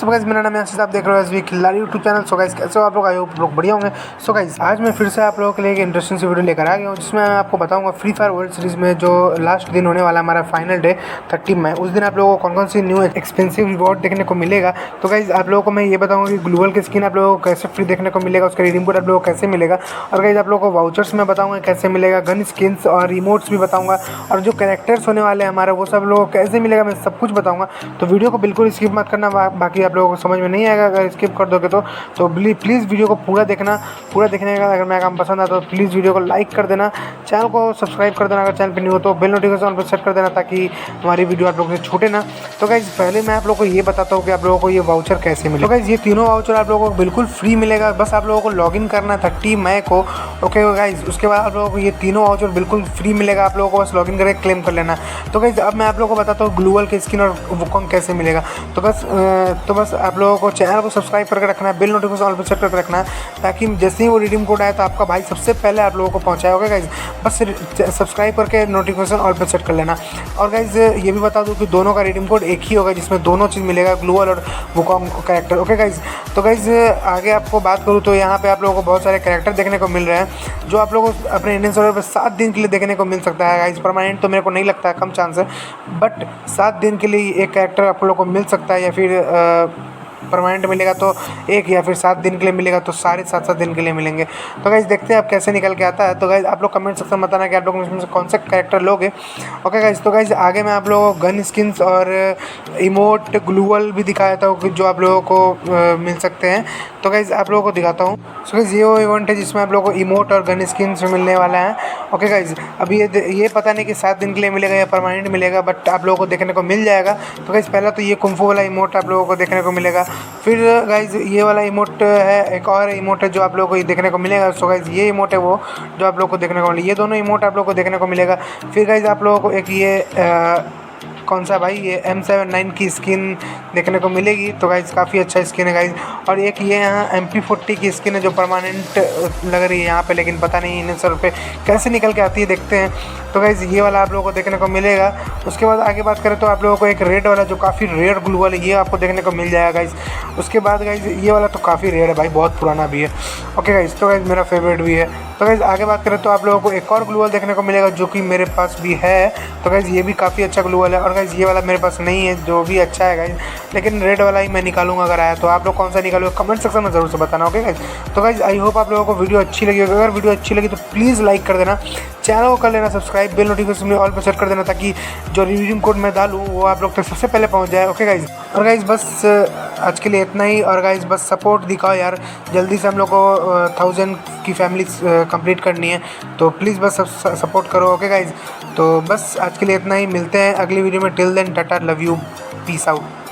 WhatsApp guys, मेरा नाम है आशीष, आप देख रहे हो एसवी खिलाड़ी यूट्यूब चैनल। सो गाइस कैसे हो आप लोग? आई होप लोग बढ़िया होंगे। सो गाइस आज मैं फिर से आप लोगों के लिए एक इंटरेस्टिंग सी वीडियो लेकर आ गया हूँ, जिसमें मैं आपको बताऊंगा फ्री फायर वर्ल्ड सीरीज में जो लास्ट दिन होने वाला हमारा फाइनल डे 30 मई, उस दिन आप लोगों को कौन कौन सी न्यू एक्सपेंसिव रिवॉर्ड देखने को मिलेगा। तो गाइस आप लोगों को मैं ये बताऊँगा कि ग्लोबल की स्किन आप लोगों को कैसे फ्री देखने को मिलेगा, उसका रिडीम कोड आप लोगों को कैसे मिलेगा, और गाइस आप लोगों को वाउचर्स में बताऊँगा कैसे मिलेगा, गन स्किन्स और रिमोट्स भी बताऊँगा, और जो कैरेक्टर्स होने वाले हैं हमारे वो सब लोगों को कैसे मिलेगा, मैं सब कुछ बताऊँगा। तो वीडियो को बिल्कुल स्किप मत करना, बाकी आप लोगों को समझ में नहीं आएगा अगर स्किप कर दोगे तो प्लीज़ वीडियो को पूरा देखना। पूरा देखने का अगर मेरा काम पसंद आता तो प्लीज़ वीडियो को लाइक कर देना, चैनल को सब्सक्राइब कर देना अगर चैनल पर नहीं हो तो, बेल नोटिफिकेशन पर सेट कर देना ताकि हमारी वीडियो आप लोगों से छूटे ना। तो गाइस पहले मैं आप लोगों को ये बताता हूँ कि आप लोगों को ये वाउचर कैसे मिलेगा। तो गाइस ये तीनों वाउचर आप लोगों को बिल्कुल फ्री मिलेगा, बस आप लोगों को लॉगिन करना 30 मई को। ओके गाइस, उसके बाद आप लोगों को ये तीनों वाउचर बिल्कुल फ्री मिलेगा, आप लोगों को बस लॉगिन करके क्लेम कर लेना। तो गाइस अब मैं आप लोगों को बताता हूँ ग्लोबल की स्किन और वुकोंग कैसे मिलेगा। तो बस आप लोगों को चैनल को सब्सक्राइब करके रखना है, बेल नोटिफिकेशन ऑल पर सेट करके रखना है ताकि जैसे ही वो रिडीम कोड आए तो आपका भाई सबसे पहले आप लोगों को पहुंचाया होगा। गाइज बस सब्सक्राइब करके नोटिफिकेशन ऑल पर सेट कर लेना। और गाइज ये भी बता दूं कि दोनों का रिडीम कोड एक ही होगा, जिसमें दोनों चीज़ मिलेगा, ग्लोबल और वुकोंग कैरेक्टर। ओके गाइज, तो गाइज आगे आपको बात करूँ तो यहाँ पे आप लोगों को बहुत सारे कैरेक्टर देखने को मिल रहे हैं जो आप लोगों को अपने इंडियन सर्वर पर 7 दिन के लिए देखने को मिल सकता है। गाइज परमानेंट तो मेरे को नहीं लगता है, कम चांस है, बट 7 दिन के लिए एक कैरेक्टर आप लोगों को मिल सकता है, या फिर परमानेंट मिलेगा तो एक, या फिर 7 दिन के लिए मिलेगा तो सारे 7 दिन के लिए मिलेंगे। तो गाइज देखते हैं आप कैसे निकल के आता है। तो गाइज आप लोग कमेंट सेक्शन में बताना कि आप लोग इसमें से कौन सा कैरेक्टर लोगे। ओके गाइज, तो गाइज आगे मैं आप लोगों को गन स्किन्स और इमोट ग्लोबल भी दिखाया था जो आप लोगों को मिल सकते हैं। तो गाइज आप लोगों को दिखाता हूँ। सो गाइज ये वो इवेंट है जिसमें आप लोगों को इमोट और गन स्किन्स मिलने वाला है। ओके गाइज अब ये पता नहीं कि 7 दिन के लिए मिलेगा या परमानेंट मिलेगा, बट आप लोगों को देखने को मिल जाएगा। तो गाइज पहला तो ये कुंफू वाला इमोट आप लोगों को देखने को मिलेगा। फिर गाइज ये वाला इमोट है, एक और इमोट है जो आप लोगों को देखने को मिलेगा। सो गाइज ये इमोट है वो जो आप लोगों को देखने को मिलेगा, ये दोनों इमोट आप लोगों को देखने को मिलेगा। फिर गाइज आप लोगों को एक ये कौन सा भाई, ये M79 की स्किन देखने को मिलेगी। तो गाइज काफ़ी अच्छा स्किन है गाइज। और एक ये यहाँ MP40 की स्किन है जो परमानेंट लग रही है यहाँ पे, लेकिन पता नहीं इन सर पे कैसे निकल के आती है, देखते हैं। तो गाइज ये वाला आप लोगों को देखने को मिलेगा। उसके बाद आगे बात करें तो आप लोगों को एक रेड वाला जो काफ़ी रेयर ग्लूवल है, ये आपको देखने को मिल जाएगा गाइज। उसके बाद गाइज ये वाला तो काफ़ी रेयर है भाई, बहुत पुराना भी है। ओके गाइज, तो गाइज मेरा फेवरेट भी है। तो गाइज आगे बात करें तो आप लोगों को एक और ग्लूवल देखने को मिलेगा जो कि मेरे पास भी है। तो गाइज ये भी काफ़ी अच्छा ग्लूवल है। और गाइज ये वाला मेरे पास नहीं है, जो भी अच्छा है गाइज, लेकिन रेड वाला ही मैं निकालूंगा अगर आया तो। आप लोग कौन सा निकालोगे कमेंट सेक्शन में ज़रूर से बताना। ओके गाइज, तो गाइज आई होप आप लोगों को वीडियो अच्छी लगी होगी। अगर वीडियो अच्छी लगी तो प्लीज़ लाइक कर देना, चैनल को कर लेना सब्सक्राइब, बेल नोटिफिकेशन में ऑल पर सेट कर देना ताकि जो रिडीम कोड मैं डालूँ वो आप लोग तक सबसे पहले पहुँच जाए। ओके गाइज, और गाइज बस आज के लिए इतना ही। और गाइज बस सपोर्ट दिखाओ यार, जल्दी से हम लोग को 1000 की फैमिली कंप्लीट करनी है, तो प्लीज़ बस सपोर्ट करो। ओके गाइज, तो बस आज के लिए इतना ही, मिलते हैं अगली वीडियो में। Till then tata, love you, peace out.